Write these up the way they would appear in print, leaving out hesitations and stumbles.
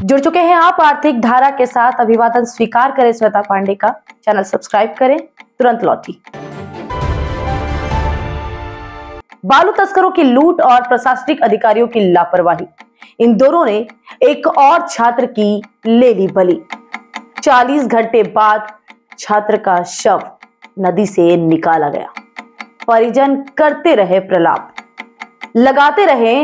जुड़ चुके हैं आप आर्थिक धारा के साथ। अभिवादन स्वीकार करें श्वेता पांडे का, चैनल सब्सक्राइब करें, तुरंत लौटी। बालू तस्करों की लूट और प्रशासनिक अधिकारियों की लापरवाही, इन दोनों ने एक और छात्र की ले ली बलि। 40 घंटे बाद छात्र का शव नदी से निकाला गया। परिजन करते रहे प्रलाप, लगाते रहे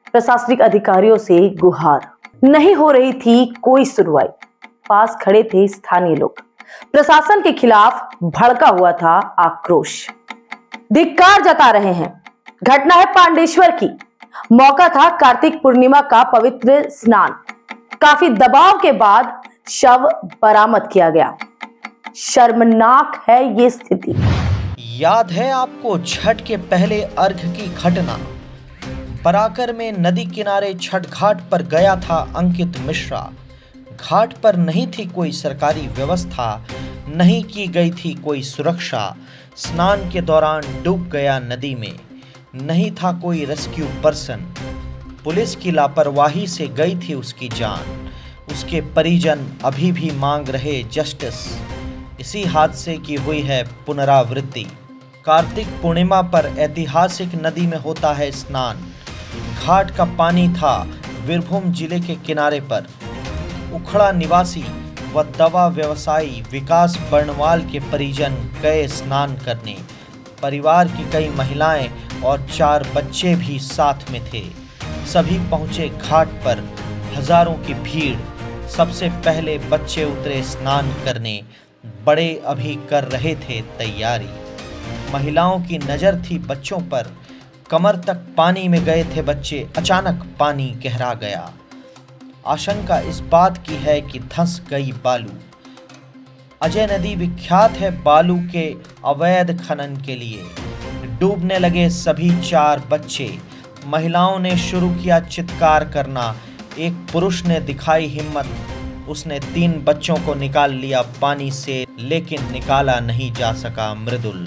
प्रशासनिक अधिकारियों से गुहार। नहीं हो रही थी कोई सुनवाई। पास खड़े थे स्थानीय लोग। प्रशासन के खिलाफ भड़का हुआ था आक्रोश। धिक्कार जता रहे हैं। घटना है पांडेश्वर की। मौका था कार्तिक पूर्णिमा का पवित्र स्नान। काफी दबाव के बाद शव बरामद किया गया। शर्मनाक है ये स्थिति। याद है आपको छठ के पहले अर्घ की घटना? बराकर में नदी किनारे छठ घाट पर गया था अंकित मिश्रा। घाट पर नहीं थी कोई सरकारी व्यवस्था, नहीं की गई थी कोई सुरक्षा। स्नान के दौरान डूब गया नदी में, नहीं था कोई रेस्क्यू पर्सन। पुलिस की लापरवाही से गई थी उसकी जान। उसके परिजन अभी भी मांग रहे जस्टिस। इसी हादसे की हुई है पुनरावृत्ति। कार्तिक पूर्णिमा पर ऐतिहासिक नदी में होता है स्नान। घाट का पानी था वीरभूम जिले के किनारे पर। उखड़ा निवासी व दवा व्यवसायी विकास बर्णवाल के परिजन गए स्नान करने। परिवार की कई महिलाएं और 4 बच्चे भी साथ में थे। सभी पहुंचे घाट पर। हजारों की भीड़। सबसे पहले बच्चे उतरे स्नान करने। बड़े अभी कर रहे थे तैयारी। महिलाओं की नज़र थी बच्चों पर। कमर तक पानी में गए थे बच्चे। अचानक पानी गहरा गया। आशंका इस बात की है कि धंस गई बालू। अजय नदी विख्यात है बालू के अवैध खनन के लिए। डूबने लगे सभी 4 बच्चे। महिलाओं ने शुरू किया चित्कार करना। एक पुरुष ने दिखाई हिम्मत। उसने 3 बच्चों को निकाल लिया पानी से, लेकिन निकाला नहीं जा सका मृदुल।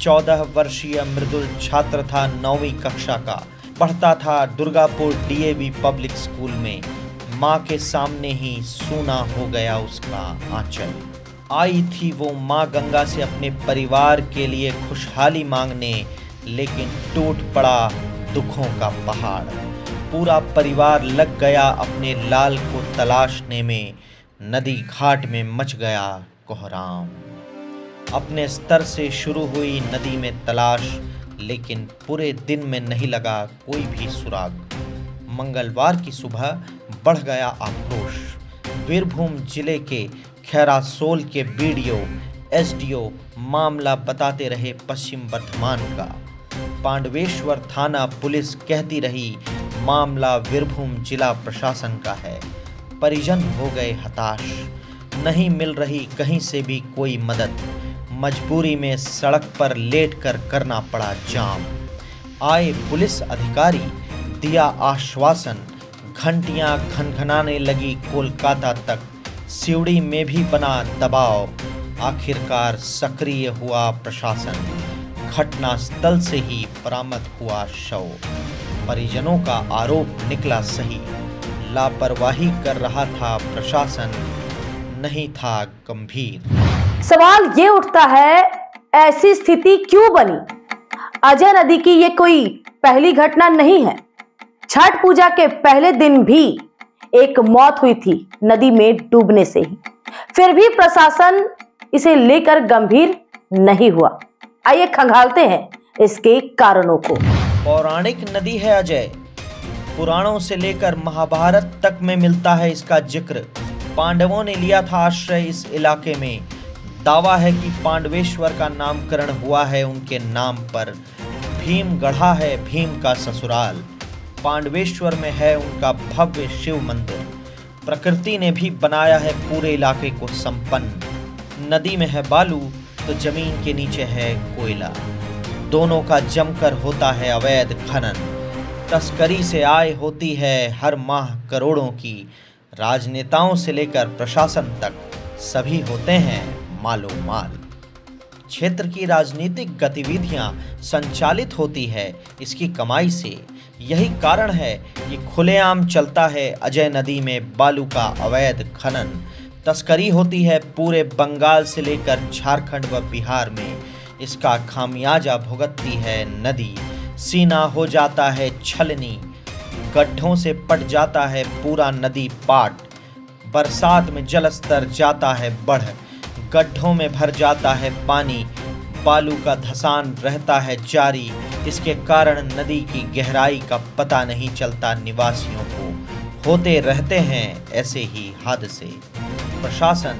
14 वर्षीय मृदुल छात्र था, 9वीं कक्षा का। पढ़ता था दुर्गापुर डीएवी पब्लिक स्कूल में। माँ के सामने ही सूना हो गया उसका आंचल। आई थी वो माँ गंगा से अपने परिवार के लिए खुशहाली मांगने, लेकिन टूट पड़ा दुखों का पहाड़। पूरा परिवार लग गया अपने लाल को तलाशने में। नदी घाट में मच गया कोहराम। अपने स्तर से शुरू हुई नदी में तलाश, लेकिन पूरे दिन में नहीं लगा कोई भी सुराग। मंगलवार की सुबह बढ़ गया आक्रोश। वीरभूम जिले के खैरासोल के बीडीओ एसडीओ मामला बताते रहे पश्चिम वर्धमान का। पांडवेश्वर थाना पुलिस कहती रही मामला वीरभूम जिला प्रशासन का है। परिजन हो गए हताश। नहीं मिल रही कहीं से भी कोई मदद। मजबूरी में सड़क पर लेटकर करना पड़ा जाम। आए पुलिस अधिकारी, दिया आश्वासन। घंटियां घनघनाने लगी कोलकाता तक। सिवड़ी में भी बना दबाव। आखिरकार सक्रिय हुआ प्रशासन। घटनास्थल से ही बरामद हुआ शव। परिजनों का आरोप निकला सही। लापरवाही कर रहा था प्रशासन, नहीं था गंभीर। सवाल ये उठता है, ऐसी स्थिति क्यों बनी? अजय नदी की ये कोई पहली घटना नहीं है। छठ पूजा के पहले दिन भी एक मौत हुई थी नदी में डूबने से ही। फिर भी प्रशासन इसे लेकर गंभीर नहीं हुआ। आइए खंगालते हैं इसके कारणों को। पौराणिक नदी है अजय। पुराणों से लेकर महाभारत तक में मिलता है इसका जिक्र। पांडवों ने लिया था आश्रय इस इलाके में। दावा है कि पांडवेश्वर का नामकरण हुआ है उनके नाम पर। भीम गढ़ा है भीम का ससुराल। पांडवेश्वर में है उनका भव्य शिव मंदिर। प्रकृति ने भी बनाया है पूरे इलाके को संपन्न। नदी में है बालू तो जमीन के नीचे है कोयला। दोनों का जमकर होता है अवैध खनन। तस्करी से आय होती है हर माह करोड़ों की। राजनेताओं से लेकर प्रशासन तक सभी होते हैं मालो माल। क्षेत्र की राजनीतिक गतिविधियां संचालित होती है इसकी कमाई से। यही कारण है कि खुलेआम चलता है अजय नदी में बालू का अवैध खनन। तस्करी होती है पूरे बंगाल से लेकर झारखंड व बिहार में। इसका खामियाजा भुगतती है नदी। सीना हो जाता है छलनी, गड्ढों से पट जाता है पूरा नदी पाट। बरसात में जलस्तर जाता है बढ़, गड्ढों में भर जाता है पानी। बालू का धंसान रहता है जारी। इसके कारण नदी की गहराई का पता नहीं चलता निवासियों को। होते रहते हैं ऐसे ही हादसे। प्रशासन,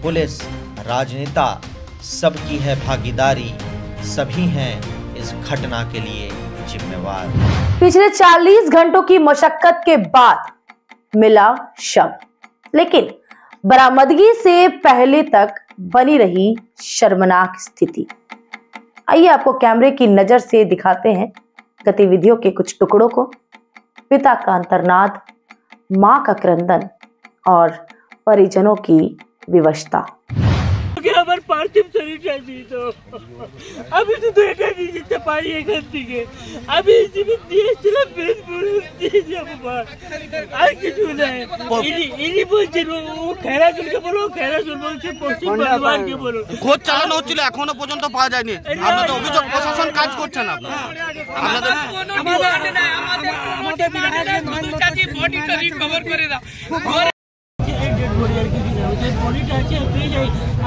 पुलिस, राजनेता सबकी है भागीदारी। सभी हैं इस घटना के लिए जिम्मेवार। पिछले 40 घंटों की मशक्कत के बाद मिला शव, लेकिन बरामदगी से पहले तक बनी रही शर्मनाक स्थिति। आइए आपको कैमरे की नजर से दिखाते हैं गतिविधियों के कुछ टुकड़ों को। पिता का अंतर्नाद, मां का क्रंदन और परिजनों की विवशता। हमारे पार्थिव शरीर चाहिए तो अभी तो देखा नहीं जितना पानी है गलती के अभी जीवित दिए चला बेस आज किचू नहीं इन्हीं बोलছে ও খেলা চলকে বলো খেলা চল বলছে পশ্চিম বর্ধমানকে বলো খোঁজ চালানো হচ্ছিল এখনো পর্যন্ত পাওয়া যায়নি। আপনাদের অভিযোগ প্রশাসন কাজ করছে না। আমাদের বডিটা রিকভার করে দাও।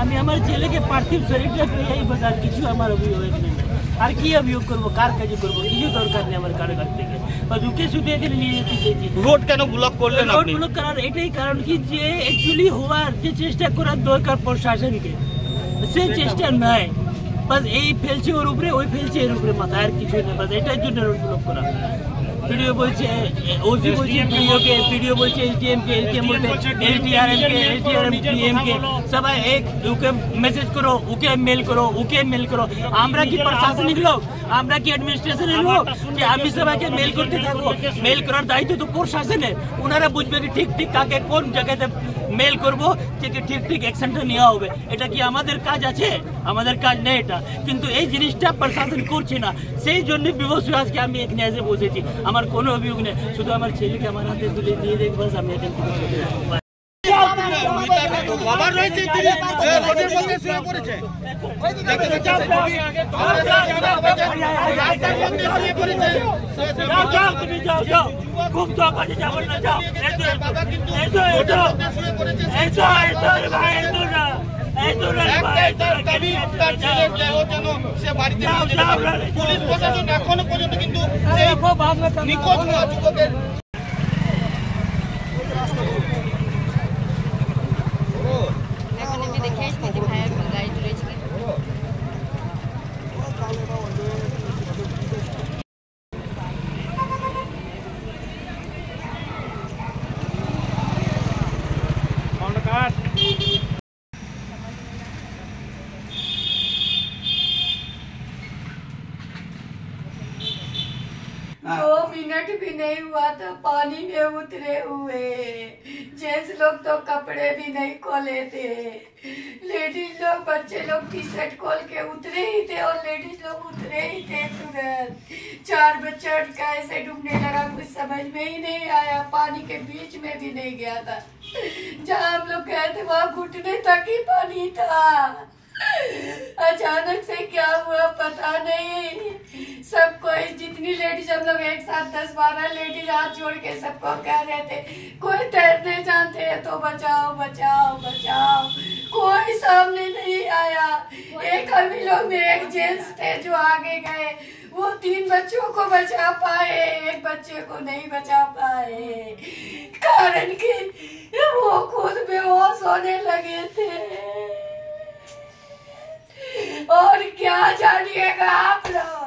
আমি আমার ছেলেকে পার্থিব শরীরটা পেয়ে যাই বাস আর কিছু আমার অভিযোগ নেই। আর কি অভিযোগ করবো, কার কাজে করবো, কিছু দরকার নেই আমার কারো কাছ থেকে। বাস ওকে শুধু এখানে নিয়ে যেতে চাইছি। রোড কেন ব্লক করলেন রোড আপনি? ব্লক করার এটাই কারণ কি যে অ্যাকচুয়ালি হওয়ার যে চেষ্টা করার দরকার প্রশাসনকে সেই চেষ্টা নাই। বাস এই ফেলছে ওর উপরে, ওই ফেলছে এর উপরে মাথা, আর কিছু না। বাস এটার জন্য রোড ব্লক করা। ভিডিও বলছে ওসি বলছে ভিডিও বলছে এসডিএম কে বলছে এসডিআরএম পিএম কে সবাই এক ওকে মেসেজ করো, ওকে মেল করো। আমরা কি প্রশাসনিক লোক, আমরা কি অ্যাডমিনিস্ট্রেশনের লোক যে আমি সবাইকে মেল করতে থাকবো? মেল করার দায়িত্ব তো প্রশাসনের। ওনারা বুঝবে কি ঠিক কাকে কোন জায়গাতে মেল করবো, ঠিক অ্যাকশনটা নেওয়া হবে। এটা কি আমাদের কাজ আছে? আমাদের কাজ নেই এটা। কিন্তু এই জিনিসটা প্রশাসন করছে না, সেই জন্য বিবশ হয়ে আজকে আমি এখানে এসে বসেছি। আমার কোনো অভিযোগ নেই, শুধু আমার ছেলেকে আমার হাতে তুলে দিয়ে দেখ বাস আমি এখান থেকে চলে যাবো। বাবা রয়েছে তিনি রোডের মধ্যে শুয়ে পড়েছে। দেখতে পাচ্ছেন রাস্তার মধ্যে শুয়ে পড়েছে। যাও তুমি যাও খুব সকালে যাবো না, যাও এসো ভাই এসো না। পুলিশ প্রশাসন এখনো পর্যন্ত কিন্তু নিখোঁজ হওয়া যুবকের दो मिनट भी नहीं हुआ तो पानी में उतरे हुए। जेंट्स लोग तो कपड़े भी नहीं खोले थे, लेडीज लोग बच्चे लोग टी शर्ट खोल के उतरे ही थे और लेडीज लोग उतरे ही थे तुरंत। 4 बच्चा कैसे डूबने लगा कुछ समझ में ही नहीं आया। पानी के बीच में भी नहीं गया था, जहाँ हम लोग गए थे वहाँ घुटने तक ही पानी था। अचानक से क्या हुआ पता नहीं। सबको जितनी लेडीज हम लोग एक साथ 10-12 लेडीज हाथ जोड़ के सबको कह रहे थे कोई तैरने जानते हैं तो बचाओ। कोई सामने नहीं आया। एक हम लोग में एक जेंट्स थे जो आगे गए, वो 3 बच्चों को बचा पाए, एक बच्चे को नहीं बचा पाए, कारण कि वो खुद बेहोश होने लगे थे। और क्या जानिएगा आप लोग,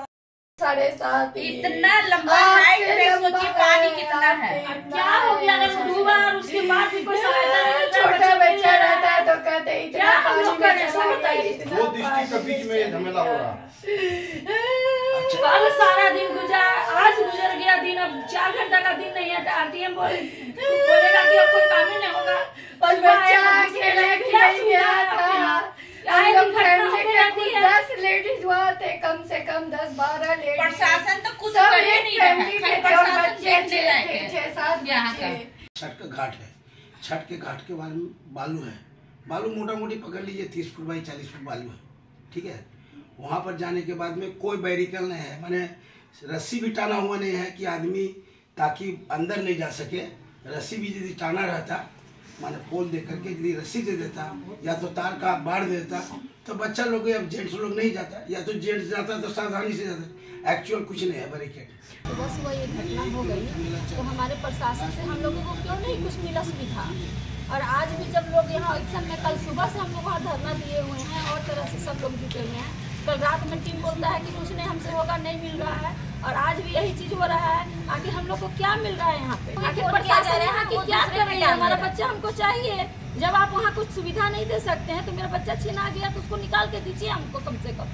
7:30 इतना लंबा हाइट पे सोचिए पानी कितना है। अब क्या हो गया अगर डूबा और उसके बाद भी कोई सहायता नहीं। छोटा बच्चा रहता है तो कहते इतना पानी में चला गया, इतना दो डिस्ट्रिक्ट के बीच में झमेला हो रहा। कल सारा दिन आज गुजर गया दिन। अब 4 घंटा का दिन नहीं है। आरटीएम बोलेगा कि अब कोई काम ही नहीं होगा। और बच्चा अकेले भी नहीं गया था। हम लोग फैमिली के 10 लेडीज वहाँ थे, कम से कम 10-12 लेडीज। प्रशासन तो कुछ सब करे एक नहीं फैमिली रहा, के प्रशासन जो बच्चे देखने थे, लायक है। 6-7 यहाँ का बच्चे। छठ का घाट है। छठ के घाट के बारे में बालू है। बालू मोटा मोटी पकड़ लीजिए 30 फुट बाई 40 फुट बालू है, ठीक है। वहाँ पर जाने के बाद में कोई बैरिकेड नहीं है, माने रस्सी भी टाना हुआ नहीं है कि आदमी ताकि अंदर नहीं जा सके। रस्सी भी यदि टाना रहता, माने पोल दे करके यदि रस्सी दे देता या तो तार का बाढ़ दे देता तो बच्चा लोग या जेंट्स लोग नहीं जाता, या तो जेंट्स जाता तो सावधानी से जाता। एक्चुअल कुछ नहीं है बैरिकेड। सुबह सुबह ये घटना हो गई तो हमारे प्रशासन से हम लोगों को क्यों नहीं कुछ मिला सुविधा। और आज भी जब लोग यहाँ एक्शन में, कल सुबह से हम लोग वहाँ धरना दिए हुए हैं और तरह से सब लोग जुटे हुए हैं। कल रात में टीम बोलता है कि कुछ नहीं हमसे होगा, नहीं मिल रहा है, और आज भी यही चीज हो रहा है। आखिर हम लोग को क्या मिल रहा है यहाँ पे? आखिर प्रशासन यहाँ की क्या कर रही है? हमारा बच्चा हमको चाहिए। जब आप वहाँ कुछ सुविधा नहीं दे सकते हैं तो मेरा बच्चा छीना गया तो उसको निकाल के दीजिए हमको कम से कम।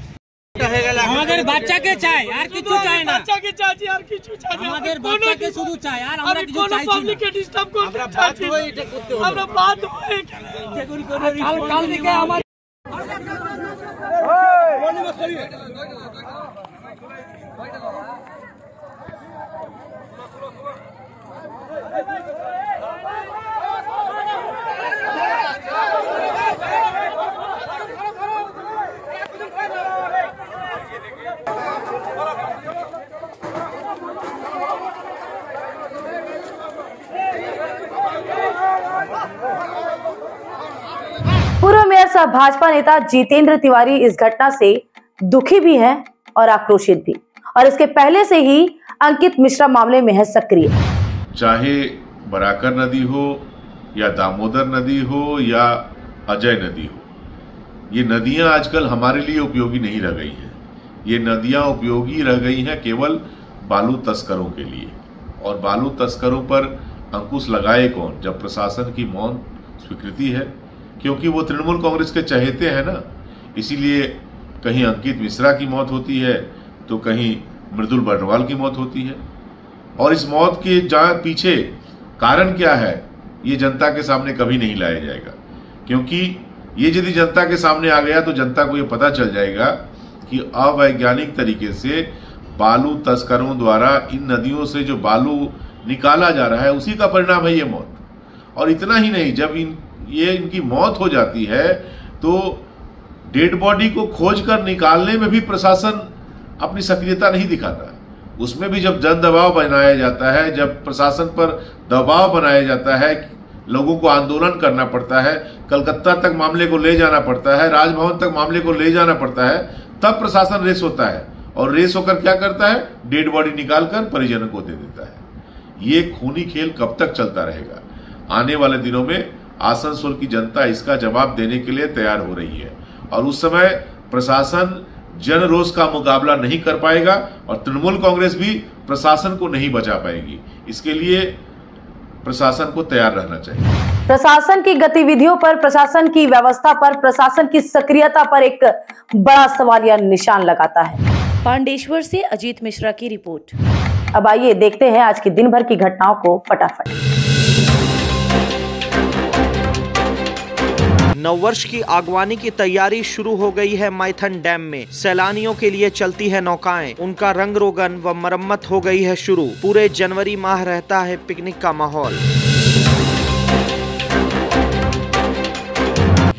আমাদের বাচ্চাকে চাই, আর কিছু চাই না। বাচ্চাকে চাই আর কিছু চাই না। আমাদের বাচ্চাকে শুধু চাই, আর আমরা কিছু চাইছি না। পাবলিককে ডিস্টার্ব করতে চাইছি না। আমরা বাধ্য হয়ে কাল থেকে আমার पूर्व मेयर सह भाजपा नेता जितेंद्र तिवारी इस घटना से दुखी भी हैं और आक्रोशित भी, और इसके पहले से ही अंकित मिश्रा मामले में है सक्रिय। चाहे बराकर नदी हो या दामोदर नदी हो या अजय नदी हो, ये नदियां आजकल हमारे लिए उपयोगी नहीं रह गई हैं। ये नदियां उपयोगी रह गई हैं केवल बालू तस्करों के लिए, और बालू तस्करों पर अंकुश लगाए कौन जब प्रशासन की मौन स्वीकृति है, क्योंकि वो तृणमूल कांग्रेस के चहेते हैं ना। इसीलिए कहीं अंकित मिश्रा की मौत होती है तो कहीं मृदुल बर्नवाल की मौत होती है, और इस मौत के पीछे कारण क्या है ये जनता के सामने कभी नहीं लाया जाएगा, क्योंकि ये यदि जनता के सामने आ गया तो जनता को ये पता चल जाएगा कि अवैज्ञानिक तरीके से बालू तस्करों द्वारा इन नदियों से जो बालू निकाला जा रहा है उसी का परिणाम है ये मौत। और इतना ही नहीं, जब इनकी मौत हो जाती है तो डेड बॉडी को खोजकर निकालने में भी प्रशासन अपनी सक्रियता नहीं दिखाता। उसमें भी जब जन दबाव बनाया जाता है, जब प्रशासन पर दबाव बनाया जाता है, लोगों को आंदोलन करना पड़ता है, कलकत्ता तक मामले को ले जाना पड़ता है, राजभवन तक मामले को ले जाना पड़ता है, तब प्रशासन रेस होता है। और रेस होकर क्या करता है? डेड बॉडी निकालकर परिजनों को दे देता है। ये खूनी खेल कब तक चलता रहेगा? आने वाले दिनों में आसनसोल की जनता इसका जवाब देने के लिए तैयार हो रही है, और उस समय प्रशासन जन रोष का मुकाबला नहीं कर पाएगा और तृणमूल कांग्रेस भी प्रशासन को नहीं बचा पाएगी। इसके लिए प्रशासन को तैयार रहना चाहिए। प्रशासन की गतिविधियों पर, प्रशासन की व्यवस्था पर, प्रशासन की सक्रियता पर एक बड़ा सवालिया निशान लगाता है। पांडेश्वर से अजीत मिश्रा की रिपोर्ट। अब आइए देखते हैं आज की दिन भर की घटनाओं को फटाफट। नववर्ष की आगवानी की तैयारी शुरू हो गई है माइथन डैम में। सैलानियों के लिए चलती है नौकाएं, उनका रंग रोगन व मरम्मत हो गई है शुरू। पूरे जनवरी माह रहता है पिकनिक का माहौल।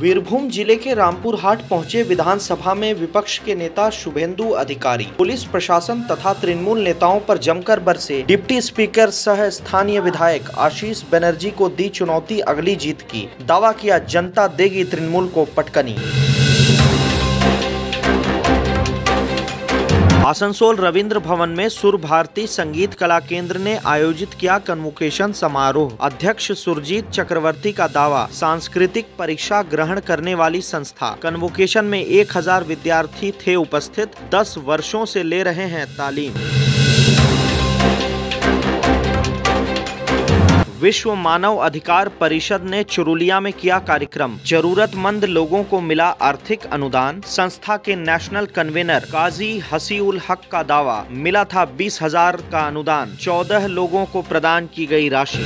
वीरभूम जिले के रामपुर हाट पहुंचे विधानसभा में विपक्ष के नेता शुभेंदु अधिकारी। पुलिस प्रशासन तथा तृणमूल नेताओं पर जमकर बरसे। डिप्टी स्पीकर सह स्थानीय विधायक आशीष बनर्जी को दी चुनौती अगली जीत की। दावा किया जनता देगी तृणमूल को पटकनी। आसनसोल रविंद्र भवन में सुर भारती संगीत कला केंद्र ने आयोजित किया कन्वोकेशन समारोह। अध्यक्ष सुरजीत चक्रवर्ती का दावा, सांस्कृतिक परीक्षा ग्रहण करने वाली संस्था। कन्वोकेशन में 1000 विद्यार्थी थे उपस्थित। 10 वर्षों से ले रहे हैं तालीम। विश्व मानव अधिकार परिषद ने चुरुलिया में किया कार्यक्रम। जरूरतमंद लोगों को मिला आर्थिक अनुदान। संस्था के नेशनल कन्वीनर काजी हसीउल हक का दावा, मिला था 20,000 का अनुदान। 14 लोगों को प्रदान की गई राशि।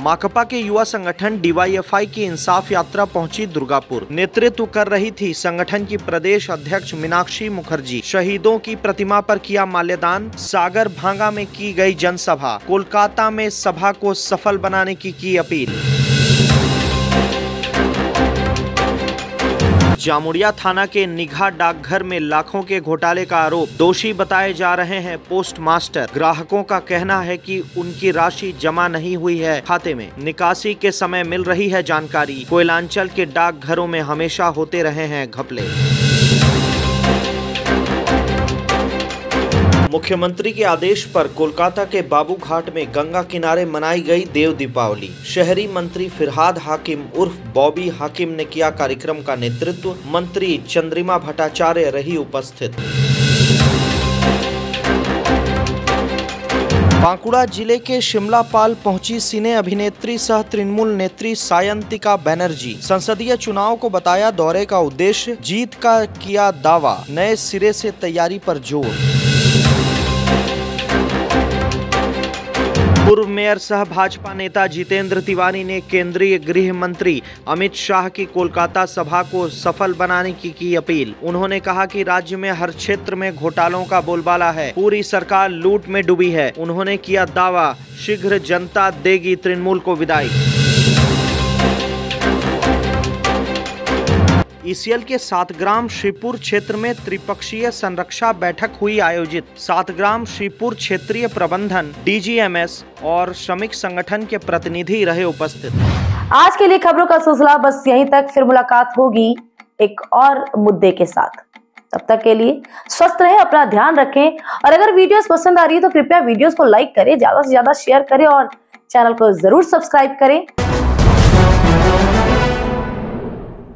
माकपा के युवा संगठन DYFI की इंसाफ यात्रा पहुंची दुर्गापुर। नेतृत्व कर रही थी संगठन की प्रदेश अध्यक्ष मीनाक्षी मुखर्जी। शहीदों की प्रतिमा पर किया माल्यादान। सागर भांगा में की गई जनसभा। कोलकाता में सभा को सफल बनाने की अपील। जामुड़िया थाना के निगाह डाकघर में लाखों के घोटाले का आरोप। दोषी बताए जा रहे हैं पोस्ट मास्टर। ग्राहकों का कहना है कि उनकी राशि जमा नहीं हुई है खाते में। निकासी के समय मिल रही है जानकारी। कोयलांचल के डाकघरों में हमेशा होते रहे हैं घपले। मुख्यमंत्री के आदेश पर कोलकाता के बाबू घाट में गंगा किनारे मनाई गई देव दीपावली। शहरी मंत्री फिरहाद हाकिम उर्फ बॉबी हाकिम ने किया कार्यक्रम का नेतृत्व। मंत्री चंद्रिमा भट्टाचार्य रही उपस्थित। बांकुड़ा जिले के शिमलापाल पहुंची सिने अभिनेत्री सह तृणमूल नेत्री सायंतिका बनर्जी। संसदीय चुनाव को बताया दौरे का उद्देश्य। जीत का किया दावा। नए सिरे से तैयारी पर जोर। पूर्व मेयर सह भाजपा नेता जितेंद्र तिवारी ने केंद्रीय गृह मंत्री अमित शाह की कोलकाता सभा को सफल बनाने की अपील। उन्होंने कहा कि राज्य में हर क्षेत्र में घोटालों का बोलबाला है। पूरी सरकार लूट में डूबी है। उन्होंने किया दावा, शीघ्र जनता देगी तृणमूल को विदाई। ईसीएल के सातग्राम श्रीपुर क्षेत्र में त्रिपक्षीय संरक्षा बैठक हुई आयोजित। सातग्राम श्रीपुर क्षेत्रीय प्रबंधन, DGMS और श्रमिक संगठन के प्रतिनिधि रहे उपस्थित। आज के लिए खबरों का सिलसिला बस यहीं तक। फिर मुलाकात होगी एक और मुद्दे के साथ। तब तक के लिए स्वस्थ रहें, अपना ध्यान रखें और अगर वीडियोस पसंद आ रही है तो कृपया वीडियोस को लाइक करें, ज्यादा से ज्यादा शेयर करें और चैनल को जरूर सब्सक्राइब करें।